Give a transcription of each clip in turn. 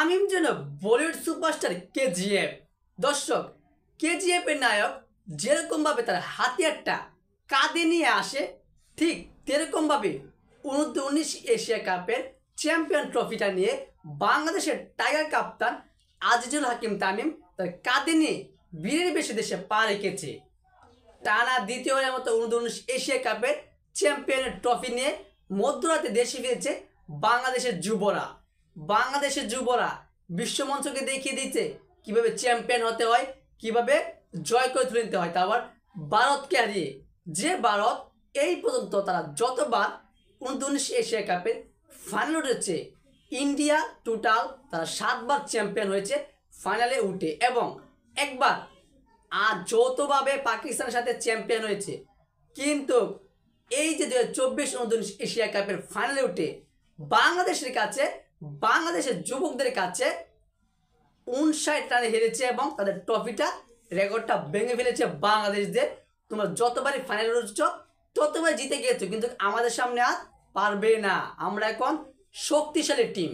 তামিম যেন বলিউড সুপারস্টার কেজিএফ। দর্শক, কেজিএফ এর নায়ক যেরকমভাবে তার হাতিয়ারটা কাঁধে নিয়ে আসে, ঠিক তেরকমভাবে U19 এশিয়া কাপের চ্যাম্পিয়ন ট্রফিটা নিয়ে বাংলাদেশের টাইগার কাপ্তান আজিজুল হাকিম তামিম তার কাঁধে নিয়ে বীরের বেশি দেশে পা রেখেছে। টানা দ্বিতীয়বারের মতো U19 এশিয়া কাপের চ্যাম্পিয়নের ট্রফি নিয়ে মধ্যরাতে দেশে ফিরেছে বাংলাদেশের যুবরা। বাংলাদেশের যুবরা বিশ্বমঞ্চকে দেখিয়ে দিচ্ছে কিভাবে চ্যাম্পিয়ন হতে হয়, কিভাবে জয় করে তুলে নিতে হয়, তা আবার ভারতকে হারিয়ে। যে ভারত এই পর্যন্ত তারা যতবার U19 এশিয়া কাপের ফাইনাল উঠেছে, ইন্ডিয়া টোটাল তারা 7 বার চ্যাম্পিয়ন হয়েছে ফাইনালে উঠে, এবং একবার আর যৌথভাবে পাকিস্তানের সাথে চ্যাম্পিয়ন হয়েছে। কিন্তু এই যে 2024 U19 এশিয়া কাপের ফাইনালে উঠে বাংলাদেশের কাছে, বাংলাদেশের যুবকদের কাছে 59 রানে হেরেছে এবং তাদের ট্রফিটা রেকর্ডটা ভেঙে ফেলেছে বাংলাদেশদের। তোমরা যতবারই ফাইনালে উঠছ ততবার জিতে গিয়েছো, কিন্তু আমাদের সামনে আর পারবে না। আমরা এখন শক্তিশালী টিম।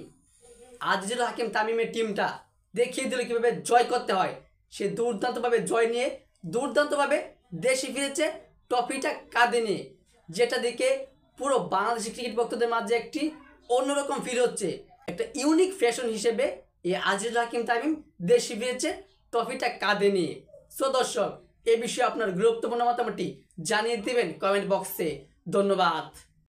আজিজুল হাকিম তামিমের টিমটা দেখিয়ে দিল কীভাবে জয় করতে হয়। সে দুর্দান্তভাবে জয় নিয়ে দুর্দান্তভাবে দেশে ফিরেছে ট্রফিটা কাঁধে নিয়ে, যেটা দেখে পুরো বাংলাদেশি ক্রিকেট ভক্তদের মাঝে একটি অন্যরকম ফিল হচ্ছে। একটা ইউনিক ফ্যাশন হিসেবে এই আজিজুল হাকিম তামিম দেশে ফিরেছে ট্রফিটা কাঁধে নিয়ে। সো দর্শক, এ বিষয়ে আপনার গুরুত্বপূর্ণ মতামতটি জানিয়ে দেবেন কমেন্ট বক্সে। ধন্যবাদ।